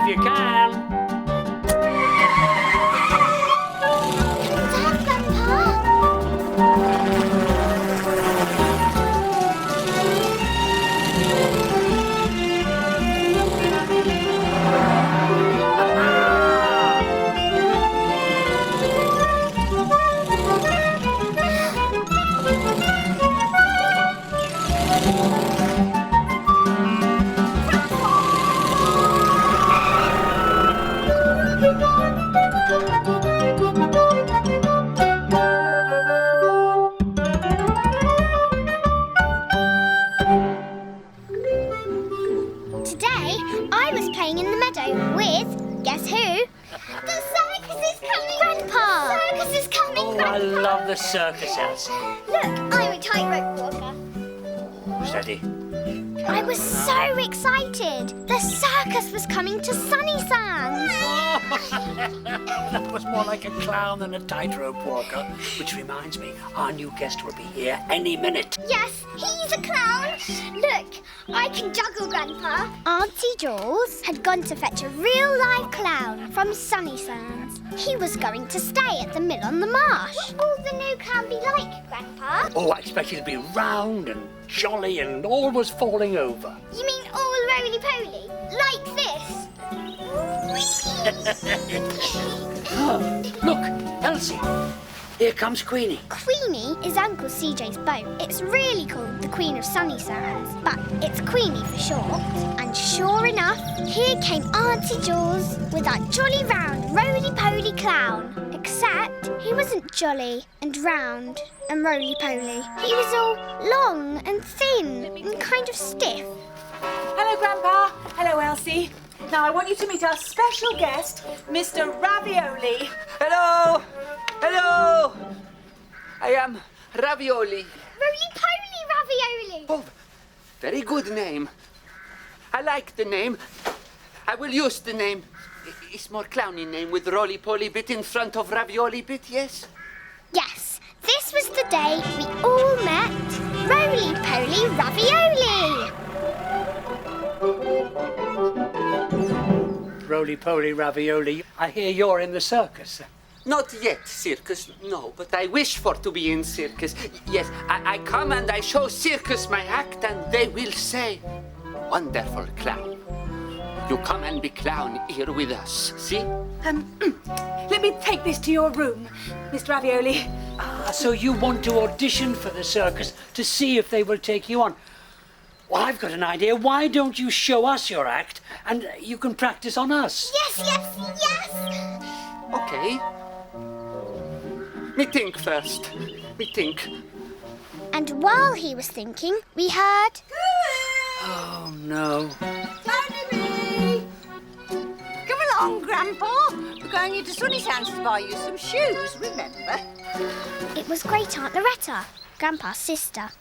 if you can. Dad, Grandpa. Today, I was playing in the meadow with, guess who? The circus is coming! Grandpa! The circus is coming, Oh, Grandpa! I love the circus, Elsie. Look, I'm a tightrope walker. Steady. I was so excited. The circus was coming to Sunnysands. That was more like a clown than a tightrope walker. Which reminds me, our new guest will be here any minute. Yes, he's a clown. Look, I can juggle, Grandpa. Auntie Jules had gone to fetch a real live clown from Sunnysands. He was going to stay at the mill on the marsh. What will the new clown be like, Grandpa? Oh, I expect he'll be round and jolly and always falling over. You mean all roly-poly? Like this? Look, Elsie, here comes Queenie. Queenie is Uncle CJ's boat. It's really called the Queen of Sunnysands, but it's Queenie for short. And sure enough, here came Auntie Jules with our jolly round roly-poly clown. Except he wasn't jolly and round and roly-poly. He was all long and thin and kind of stiff. Hello, Grandpa. Hello, Elsie. Now, I want you to meet our special guest, Mr. Ravioli. Hello! Hello! I am Ravioli. Roly-poly Ravioli! Oh, very good name. I like the name. I will use the name. It's more clowny name with roly-poly bit in front of ravioli bit, yes? Yes, this was the day we all met Roly-poly Ravioli! Roly-poly Ravioli, I hear you're in the circus. Not yet, Circus, no, but I wish for to be in Circus. Yes, I come and I show Circus my act and they will say, wonderful clown. You come and be clown here with us, see? Let me take this to your room, Mr. Ravioli. So you want to audition for the circus to see if they will take you on? Well, I've got an idea. Why don't you show us your act and you can practice on us? Yes, yes, yes! Okay. Me think first. Me think. And while he was thinking, we heard... Oh, no. Clowny! Come along, Grandpa. We're going into Sunnysands to buy you some shoes, remember? It was Great Aunt Loretta, Grandpa's sister.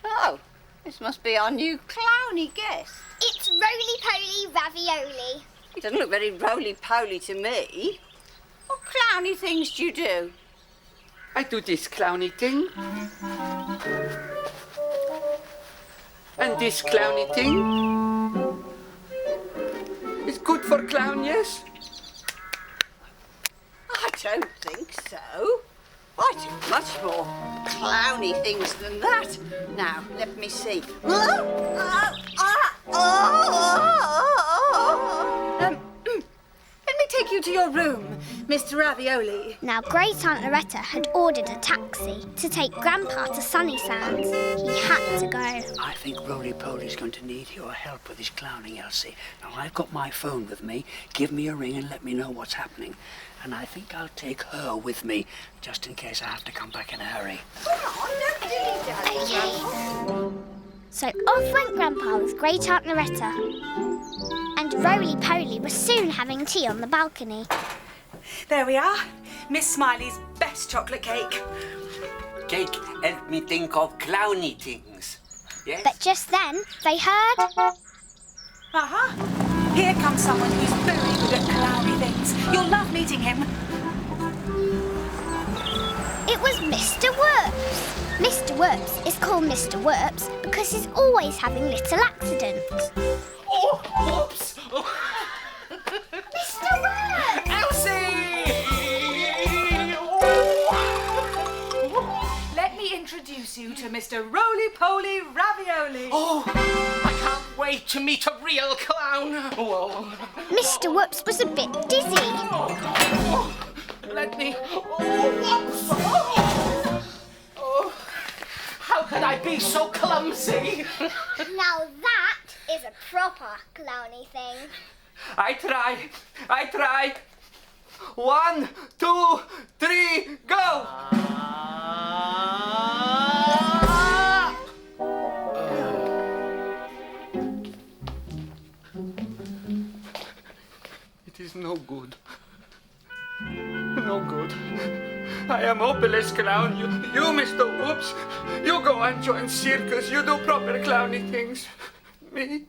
Oh, this must be our new clowny guest. It's Roly-poly Ravioli. It doesn't look very roly-poly to me. What clowny things do you do? I do this clowny thing. And this clowny thing. It's good for clown, yes? I don't think so. I do much more clowny things than that. Now, let me see. Let me take you to your room, Mr. Ravioli. Now, Great Aunt Loretta had ordered a taxi to take Grandpa to Sunnysands. He had to go. I think Roly-poly's going to need your help with his clowning, Elsie. Now, I've got my phone with me. Give me a ring and let me know what's happening. And I think I'll take her with me, just in case I have to come back in a hurry. Okay. So off went Grandpa with Great Aunt Loretta. And Roly-poly was soon having tea on the balcony. There we are. Miss Smiley's best chocolate cake. Cake help me think of clowny things. Yes? But just then, they heard... Uh-huh. Here comes someone who's very good at clowny things. You'll love meeting him. It was Mr. Werps. Mr. Werps is called Mr. Werps because he's always having little accidents. Oh, whoops! Mr. Roly-Poly Ravioli. Oh, I can't wait to meet a real clown. Whoa. Mr. Whoops was a bit dizzy. Let me... Oh, how could I be so clumsy? Now that is a proper clowny thing. I try. 1, 2, 3, go! It is no good. No good. I am hopeless clown. You, Mr. Whoops, you go and join Circus. You do proper clowny things. Me?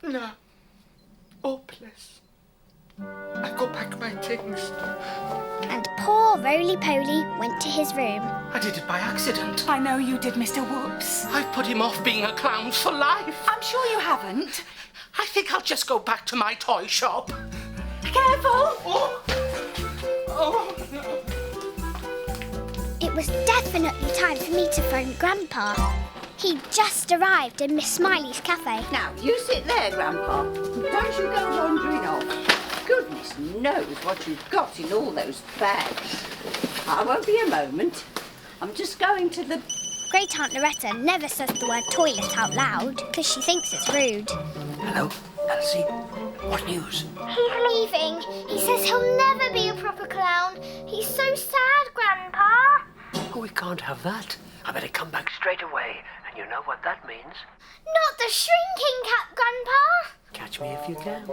No. Hopeless. I go pack my things. And poor Roly-Poly went to his room. I did it by accident. I know you did, Mr. Whoops. I've put him off being a clown for life. I'm sure you haven't. I think I'll just go back to my toy shop. Careful! It was definitely time for me to phone Grandpa. He'd just arrived in Miss Smiley's cafe. Now, you sit there, Grandpa. Don't you go wandering off. Goodness knows what you've got in all those bags. I won't be a moment. I'm just going to the... Great Aunt Loretta never says the word toilet out loud because she thinks it's rude. Hello, Elsie. What news? He's leaving. He says he'll never be a proper clown. He's so sad, Grandpa. Oh, we can't have that. I better come back straight away. And you know what that means? Not the shrinking cap, Grandpa. Catch me if you can.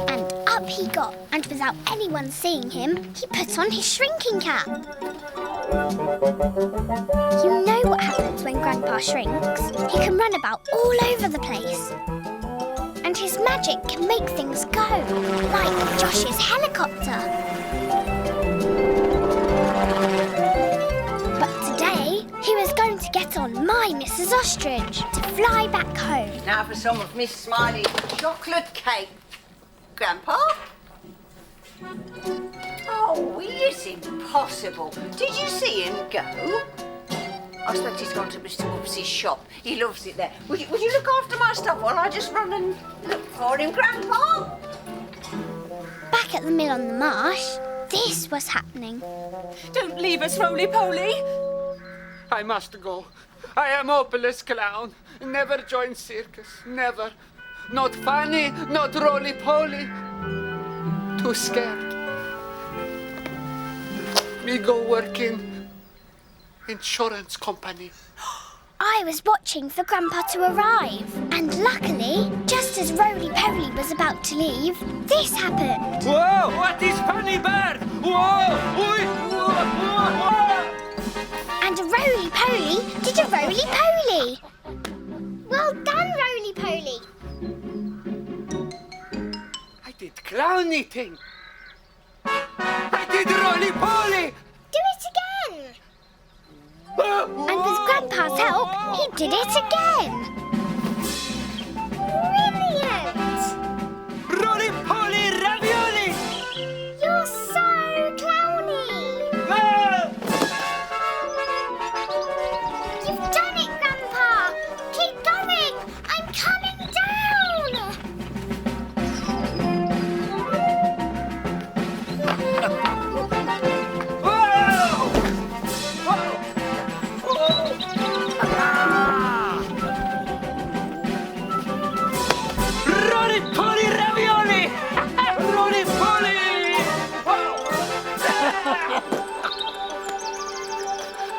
And up he got, and without anyone seeing him, he put on his shrinking cap. You know what happens when Grandpa shrinks. He can run about all over the place. And his magic can make things go, like Josh's helicopter. But today, he was going to get on my Mrs. Ostrich to fly back home. Now for some of Miss Smiley's chocolate cake. Grandpa? Oh, it's impossible. Did you see him go? I expect he's gone to Mr. Whoops's shop. He loves it there. Would you look after my stuff while I just run and look for him, Grandpa? Back at the mill on the marsh, this was happening. Don't leave us, Roly-Poly. I must go. I am hopeless clown. Never join Circus. Never. Not funny, not roly-poly. Too scared. Me go work in insurance company. I was watching for Grandpa to arrive, and luckily, just as Roly-Poly was about to leave, this happened. Whoa! What is funny bird? Whoa! Oi! Whoa! Whoa! And a Roly-Poly did a Roly-Poly. Well done, Roly-Poly. I did clowny thing. I did roly-poly. Do it again. And with Grandpa's help, he did it again. Brilliant! Roly-poly ravioli. You're so clowny. You've done it, Grandpa. Keep going. I'm coming down. Roly-poly ravioli. Roly-poly.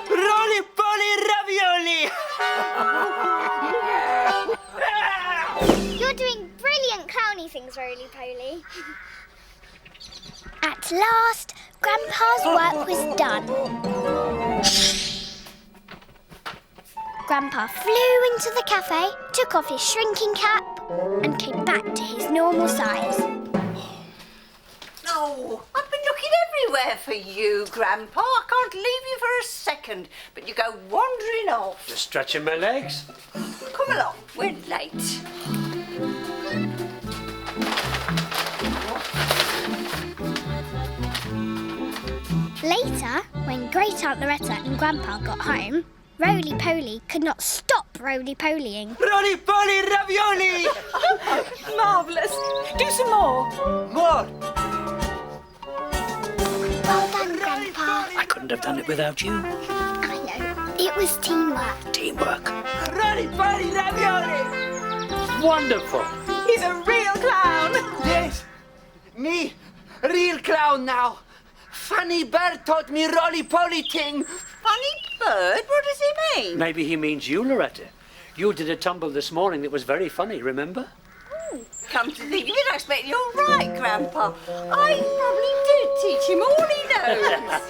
Roly-poly ravioli. You're doing brilliant clowny things, Roly-Poly. At last, Grandpa's work was done. Grandpa flew into the cafe, took off his shrinking cap, and came back to his normal size. No, I've been looking everywhere for you, Grandpa. I can't leave you for a second, but you go wandering off. Just stretching my legs. Come along, we're late. Later, when Great Aunt Loretta and Grandpa got home, Roly-Poly could not stop roly-polying. Roly-poly ravioli! Marvellous. Do some more. More! Well done, Grandpa. I couldn't have done it without you. I know. It was teamwork. Teamwork. Roly-poly ravioli! Wonderful. He's a real clown. Yes, me, real clown now. Funny bird taught me roly-poly thing. Funny bird? What does he mean? Maybe he means you, Loretta. You did a tumble this morning that was very funny, remember? Come to think of it, I expect you're right, Grandpa. I probably did teach him all he knows.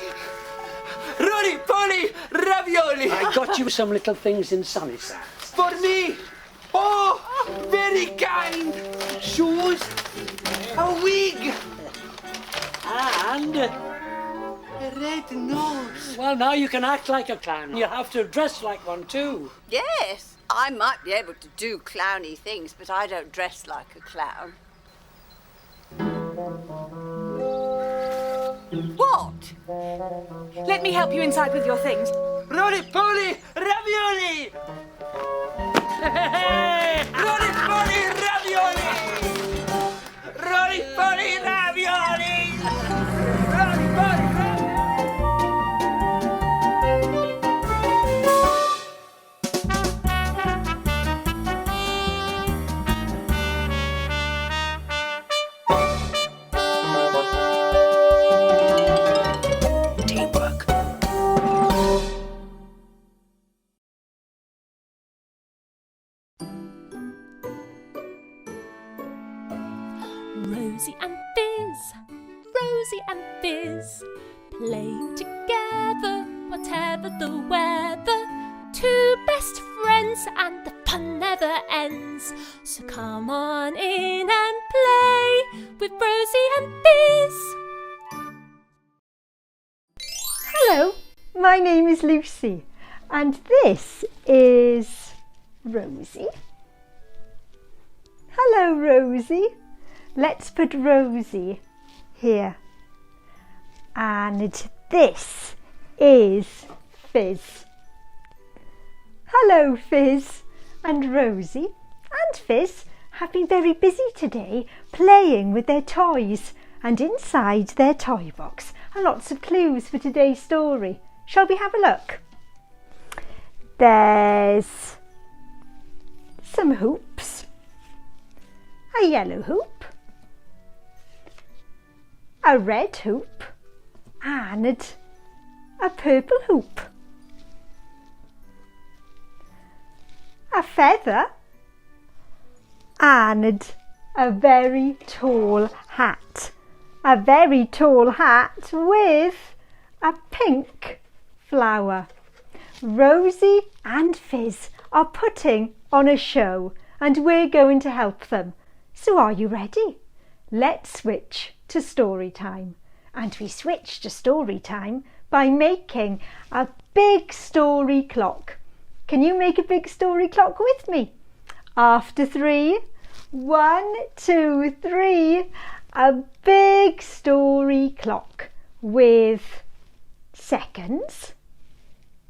Roly-poly ravioli! I got you some little things in Sunnysands. For me! Oh, very kind! Shoes, a wig, And, a red nose. well, now you can act like a clown. You have to dress like one, too. Yes, I might be able to do clowny things, but I don't dress like a clown. What? Let me help you inside with your things. Roly-poly ravioli! Roly-poly ravioli! Roly-poly ravioli! Roly-poly Teamwork. Rosie and Fizz, Rosie and Fizz, playing together, whatever the weather. Two best friends and the fun never ends. So come on in and play with Rosie and Fizz. Hello, my name is Lucy and this is Rosie. Hello, Rosie. Let's put Rosie here. And this is Fizz. Hello, Fizz. And Rosie and Fizz have been very busy today playing with their toys, and inside their toy box are lots of clues for today's story. Shall we have a look? There's some hoops, a yellow hoop, a red hoop and a purple hoop, a feather and a very tall hat. A very tall hat with a pink flower. Rosie and Fizz are putting on a show and we're going to help them. So are you ready? Let's switch to story time. And we switch to story time by making a big story clock. Can you make a big story clock with me? After 3, 1, 2, 3, a big story clock with seconds,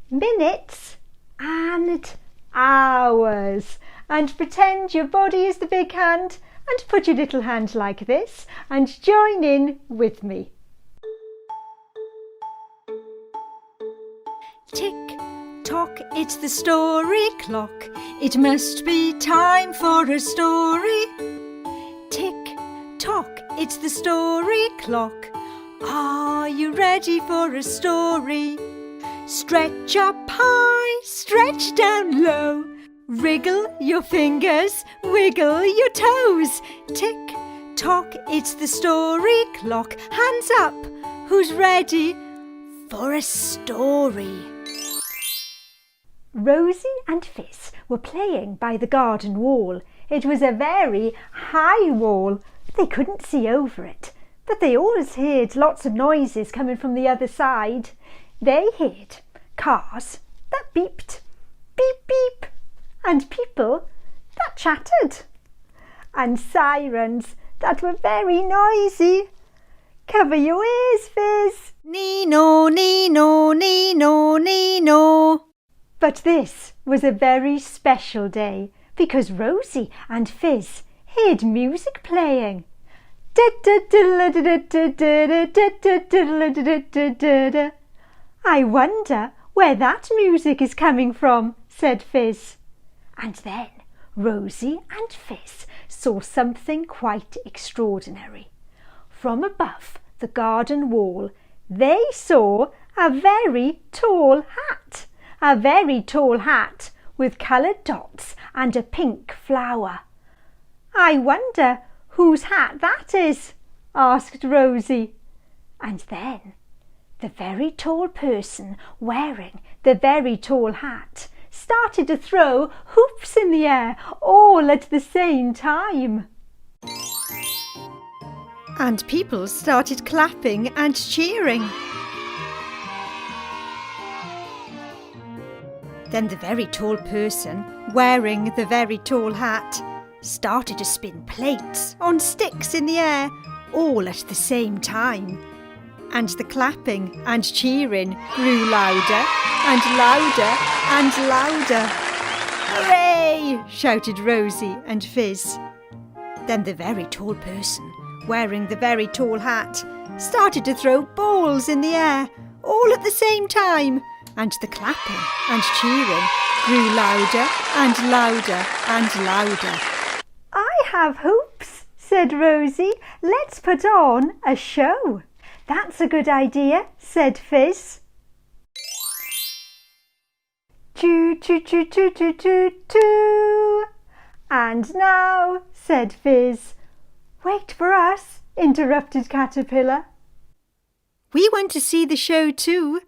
minutes and hours. And pretend your body is the big hand and put your little hand like this and join in with me. Tick tock, it's the story clock. It must be time for a story. Tick tock, it's the story clock. Are you ready for a story? Stretch up high, stretch down low. Wriggle your fingers, wiggle your toes. Tick tock, it's the story clock. Hands up, who's ready for a story? Rosie and Fizz were playing by the garden wall. It was a very high wall. They couldn't see over it, but they always heard lots of noises coming from the other side. They heard cars that beeped, beep beep, and people that chattered, and sirens that were very noisy. Cover your ears, Fizz. Nino, Nino, Nino, Nino. But this was a very special day because Rosie and Fizz heard music playing. I wonder where that music is coming from, said Fizz. And then Rosie and Fizz saw something quite extraordinary. From above the garden wall, they saw a very tall hat. A very tall hat with coloured dots and a pink flower. I wonder whose hat that is, asked Rosie. And then the very tall person wearing the very tall hat started to throw hoops in the air all at the same time. And people started clapping and cheering. Then the very tall person wearing the very tall hat started to spin plates on sticks in the air all at the same time. And the clapping and cheering grew louder and louder and louder. Hooray! Shouted Rosie and Fizz. Then the very tall person wearing the very tall hat started to throw balls in the air all at the same time. And the clapping and cheering grew louder and louder and louder. I have hoops, said Rosie. Let's put on a show. That's a good idea, said Fizz. Choo, choo, choo, choo, choo, choo, choo. And now, said Fizz. Wait for us, interrupted Caterpillar. We want to see the show too.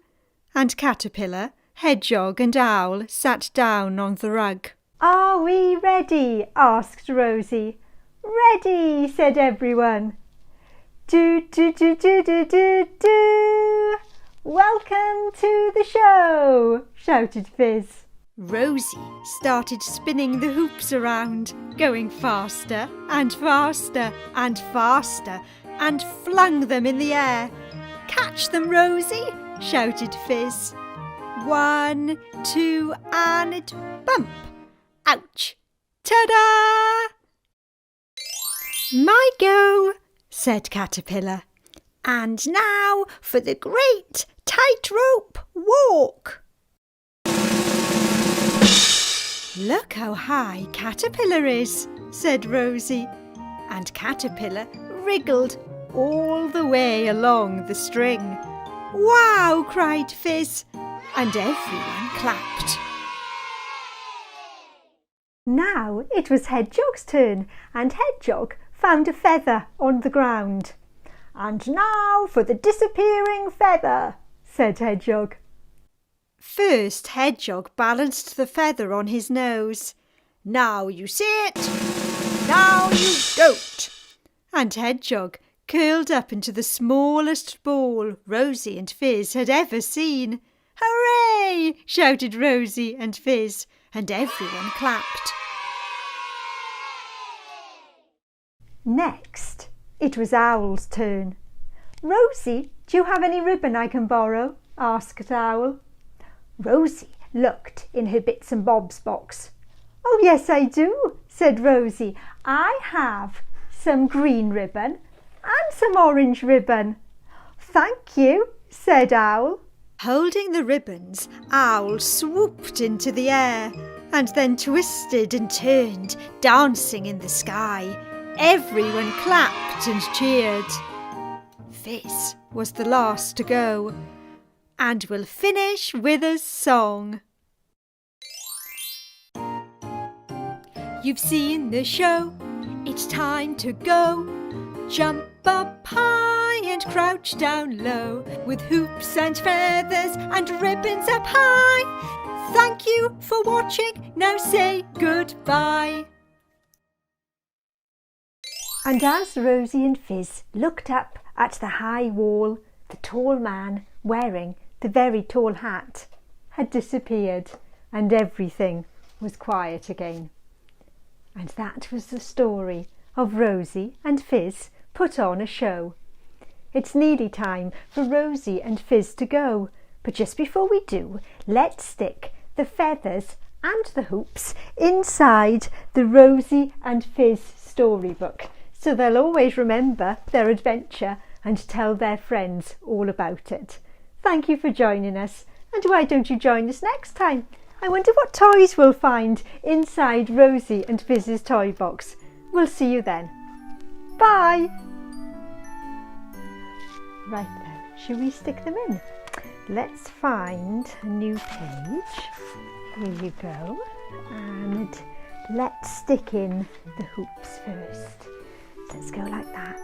And Caterpillar, Hedgehog and Owl sat down on the rug. Are we ready? Asked Rosie. Ready, said everyone. Do, do, do, do, do, do, do. Welcome to the show, shouted Fizz. Rosie started spinning the hoops around, going faster and faster and faster, and flung them in the air. Catch them, Rosie, shouted Fizz. 1, 2, and bump! Ouch! Ta-da! My go, said Caterpillar. And now for the great tightrope walk. Look how high Caterpillar is, said Rosie. And Caterpillar wriggled all the way along the string. Wow, cried Fizz, and everyone clapped. Now it was Hedgehog's turn, and Hedgehog found a feather on the ground. And now for the disappearing feather, said Hedgehog. First, Hedgehog balanced the feather on his nose. Now you see it, now you don't. And Hedgehog curled up into the smallest ball Rosie and Fizz had ever seen. Hooray! Shouted Rosie and Fizz, and everyone clapped. Next, it was Owl's turn. Rosie, do you have any ribbon I can borrow? Asked Owl. Rosie looked in her bits and bobs box. Oh, yes, I do, said Rosie. I have some green ribbon and some orange ribbon. Thank you, said Owl. Holding the ribbons, Owl swooped into the air and then twisted and turned, dancing in the sky. Everyone clapped and cheered. Fizz was the last to go, and we'll finish with a song. You've seen the show, it's time to go. Jump up high and crouch down low, with hoops and feathers and ribbons up high. Thank you for watching, now say goodbye. And as Rosie and Fizz looked up at the high wall, the tall man wearing the very tall hat had disappeared, and everything was quiet again. And that was the story of Rosie and Fizz put on a show. It's nearly time for Rosie and Fizz to go, but just before we do, let's stick the the feathers and the hoops inside the Rosy and Fizz storybook, so they'll always remember their adventure and tell their friends all about it. Thank you for joining us, and why don't you join us next time? I wonder what toys we'll find inside Rosy and Fizz's toy box. We'll see you then. Bye! Right then, shall we stick them in? Let's find a new page. Here you go. And let's stick in the hoops first. So let's go like that.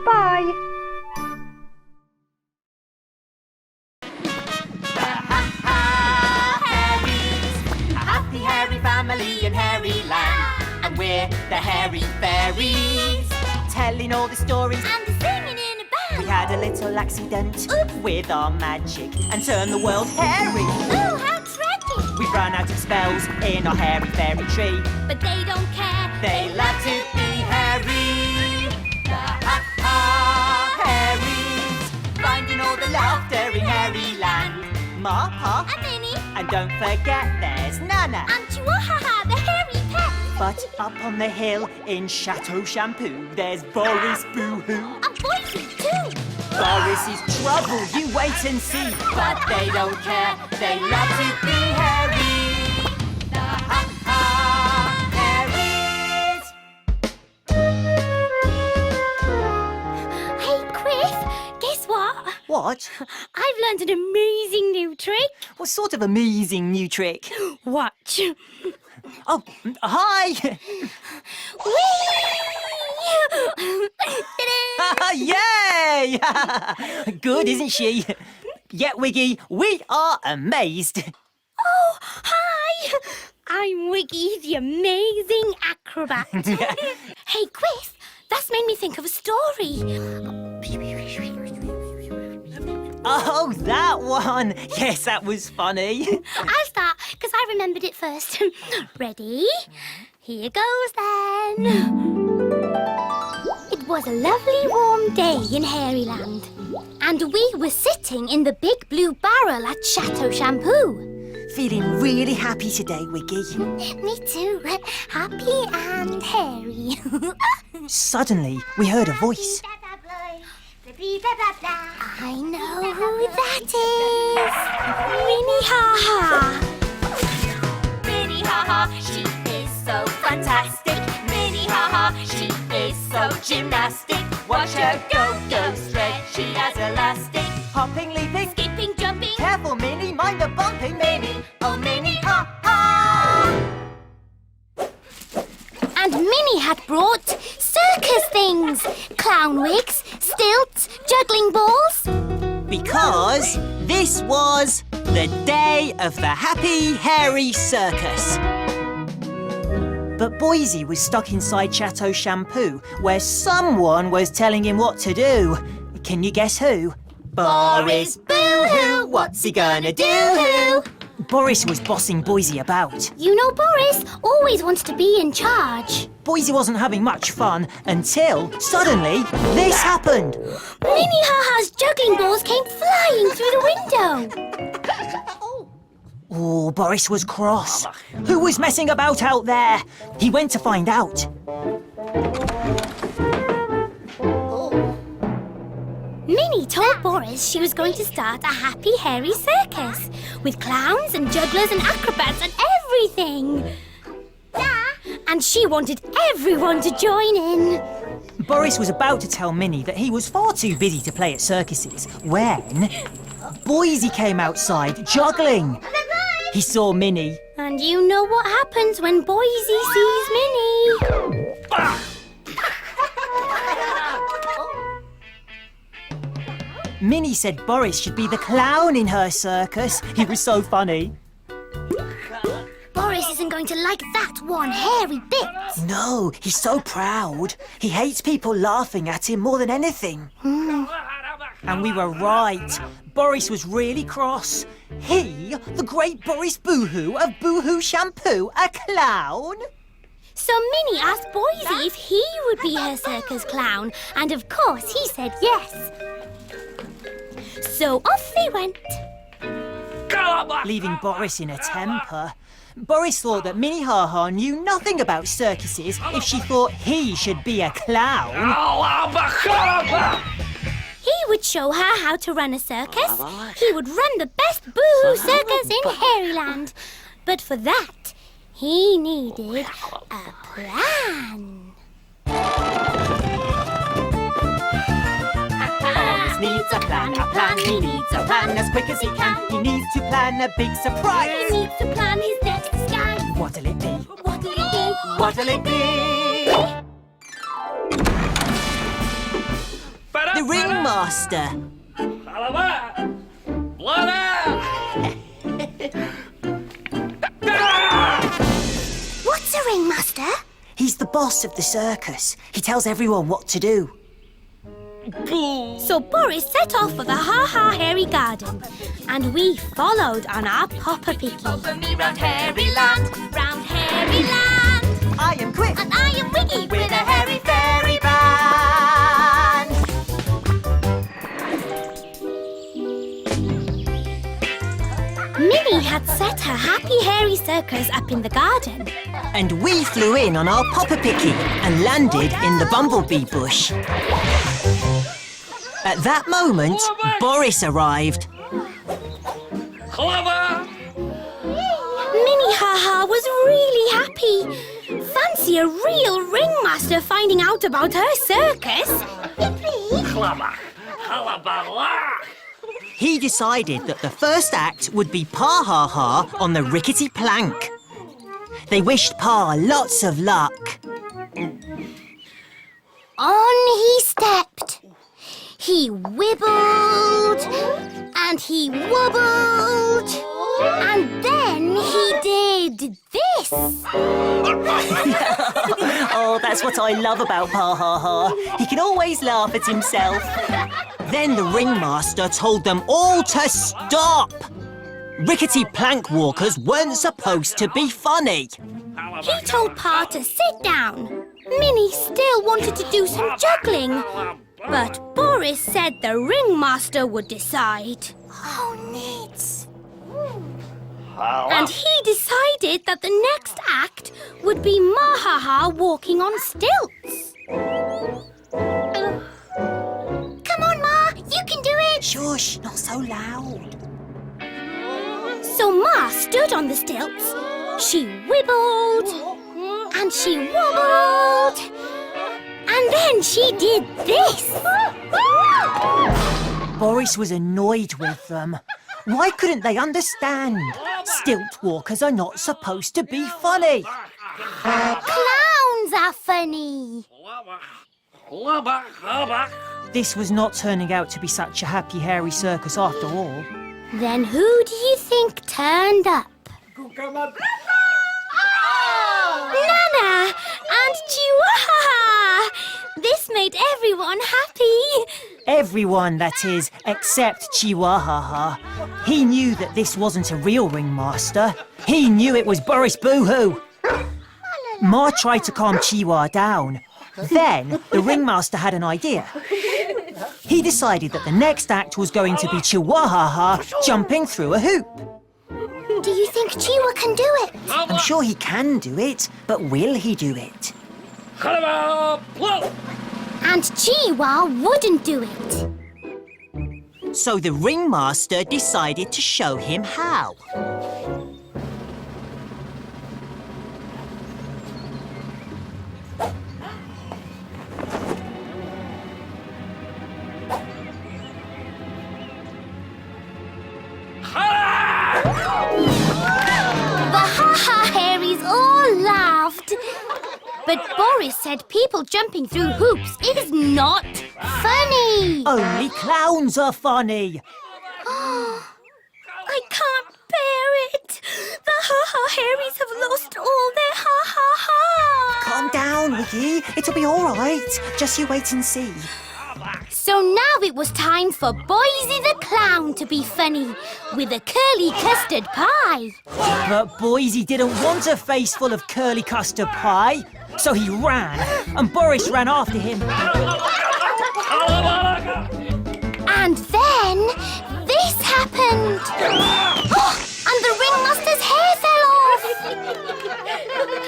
Bye! Hairies, a happy hairy family in Hairy Land, and we're the Hairy Fairies, telling all the stories And singing in a band. We had a little accident with our magic and turned the world hairy. Oh, how tragic! We've run out of spells in our hairy fairy tree. But they don't care. They love to be hairy. The Hairies, finding all the laughter in Hairy Land. Ma, Pa, And Minnie. and don't forget there's Nana. And Chihuahua, the hairy pet. But up on the hill in Chateau Shampoo, there's Boris Boo-hoo. And Boise too. Boris is trouble, you wait and see. But they don't care, they love to be hairy. The Hairies. Hey, Chris, guess what? What? I've learned an amazing new trick. What sort of amazing new trick? Watch. Oh, hi! Yay! Good, isn't she? Yeah, Wiggy, we are amazed. Oh, hi! I'm Wiggy, the amazing acrobat. Hey, Chris, that's made me think of a story. Oh, that one! Yes, that was funny. I'll start, because I remembered it first. Ready? Here goes then. It was a lovely warm day in Hairyland, and we were sitting in the big blue barrel at Chateau Shampoo. Feeling really happy today, Wiggy. Me too. Happy and hairy. Suddenly, we heard a voice. I know who that is. Minnie Ha-Ha. Minnie Ha-Ha, she is so fantastic. Minnie Ha-Ha, she is so gymnastic. Watch her go, go, stretchy as elastic. Hopping, leaping, Skipping, jumping. careful Minnie, mind the bumping. Minnie, oh Minnie Ha-Ha. And Minnie had brought circus things. Clown wigs, stilts, juggling balls. Because this was the day of the Happy Hairy Circus. But Boise was stuck inside Chateau Shampoo, where someone was telling him what to do. Can you guess who? Boris Boo-hoo, what's he gonna do? Boris was bossing Boise about. You know Boris always wants to be in charge. Boise wasn't having much fun until suddenly this happened. Minnie Ha-Ha's juggling balls came flying through the window. Oh, Boris was cross. Who was messing about out there? He went to find out. Minnie told Boris she was going to start a happy hairy circus with clowns and jugglers and acrobats and everything. And she wanted everyone to join in. Boris was about to tell Minnie that he was far too busy to play at circuses when Boise came outside juggling. He saw Minnie. And you know what happens when Boise sees Minnie. Minnie said Boris should be the clown in her circus. He was so funny. Boris isn't going to like that one hairy bit. No, he's so proud. He hates people laughing at him more than anything. And we were right. Boris was really cross. He, the great Boris Boohoo of Boohoo Shampoo, a clown? So Minnie asked Boise if he would be her circus clown, and of course he said yes. So off they went. Leaving Boris in a temper. Boris thought that Minnie Ha-Ha knew nothing about circuses if she thought he should be a clown. He would show her how to run a circus. He would run the best Boohoo circus in Hairyland. But for that, he needed a plan. Boris needs a plan, he needs a plan as quick as he can. He needs to plan a big surprise. He needs to plan his next disguise. What'll it be? What'll it be? What'll it be? The ringmaster. What's a ringmaster? He's the boss of the circus. He tells everyone what to do. So Boris set off for the Ha-Ha Hairy Garden, and we followed on our Papa Picky. Follow me round Hairyland, round Hairyland. I am Quick And I am Wiggy with a hairy fairy band. Minnie had set her happy hairy circus up in the garden. And we flew in on our Papa Picky and landed in the bumblebee bush. At that moment, Boris arrived. Minnie Ha-Ha was really happy. Fancy a real ringmaster finding out about her circus. He decided that the first act would be Pa Ha-Ha on the rickety plank. They wished Pa lots of luck. On he stepped. He wibbled and he wobbled and then he did this. Oh, that's what I love about Pa Ha-Ha. He can always laugh at himself. Then the ringmaster told them all to stop. Rickety plank walkers weren't supposed to be funny. He told Pa to sit down. Minnie still wanted to do some juggling, but Boris said the ringmaster would decide. Oh, neat. And he decided that the next act would be Ma Ha-Ha walking on stilts. Come on, Ma, you can do it. Shush, not so loud. So Ma stood on the stilts. She wibbled and she wobbled and then she did this. Boris was annoyed with them. Why couldn't they understand? Stilt walkers are not supposed to be funny. Clowns are funny. This was not turning out to be such a happy, hairy circus after all. Then who do you think turned up? Nana and Chihuahua! This made everyone happy. Everyone, that is, except Chihuahua. He knew that this wasn't a real ringmaster. He knew it was Boris Boohoo. Ma tried to calm Chihuahua down. Then the ringmaster had an idea. He decided that the next act was going to be Chihuahua jumping through a hoop. Do you think Chihuahua can do it? I'm sure he can do it, but will he do it? And Chihuahua wouldn't do it. So the ringmaster decided to show him how. The Ha-Ha Hairies all laughed. But Boris said people jumping through hoops is not funny. Only clowns are funny. I can't bear it. The Hairies have lost all their ha-ha-ha. Calm down, Wiggy. It'll be all right. Just you wait and see. So now it was time for Boise the Clown to be funny with a curly custard pie. But Boise didn't want a face full of curly custard pie, so he ran, and Boris ran after him. And then this happened. And the ringmaster's hair fell off.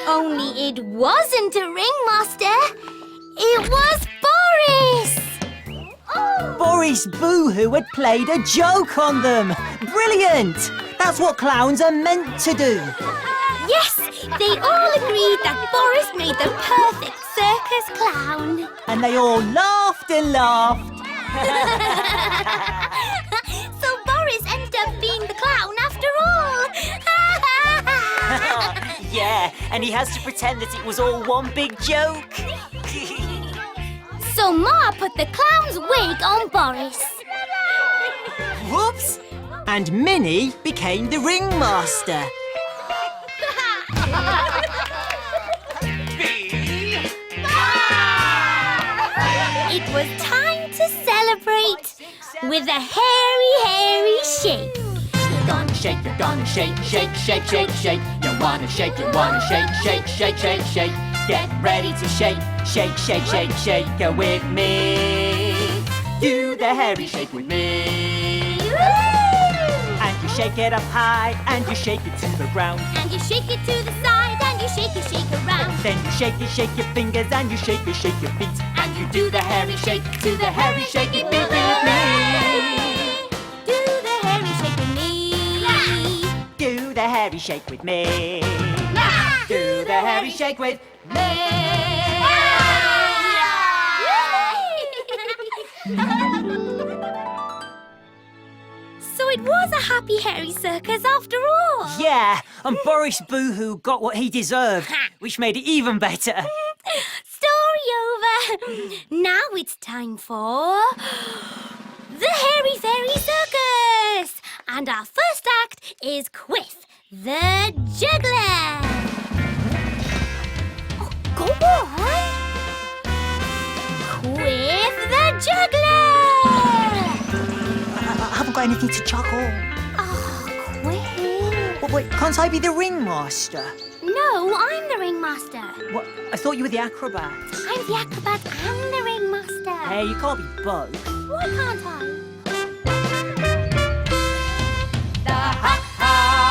Only it wasn't a ringmaster. It was Boris. Boris Boohoo had played a joke on them. Brilliant! That's what clowns are meant to do. Yes, they all agreed that Boris made the perfect circus clown. And they all laughed and laughed. So Boris ended up being the clown after all. Yeah, and he has to pretend that it was all one big joke. So Ma put the clown's wig on Boris. Whoops! And Minnie became the ringmaster. It was time to celebrate with a hairy shake. You're gonna shake, shake, shake, shake, shake. You wanna shake, shake, shake, shake, shake, shake. Get ready to shake, shake, shake, shake, shake with me. Do the hairy shake with me. And you shake it up high, and you shake it to the ground. And you shake it to the side, and you shake around. Then you shake your fingers, and you shake your feet. And you do the hairy shake to the hairy shaky beat with me. Do the hairy shake with me. Do the hairy shake with me. Do the hairy shake with So it was a happy hairy circus after all. Yeah, and Boris Boohoo got what he deserved, which made it even better. Story over. Now it's time for the Hairy Fairy Circus. And our first act is Quiff, the juggler. Oh, go on. Quiff the juggler. I haven't got anything to juggle. Oh, Quiff. But wait, can't I be the ringmaster? No, I'm the ringmaster. What? I thought you were the acrobat. I'm the acrobat and the ringmaster. Hey, you can't be both. Why can't I?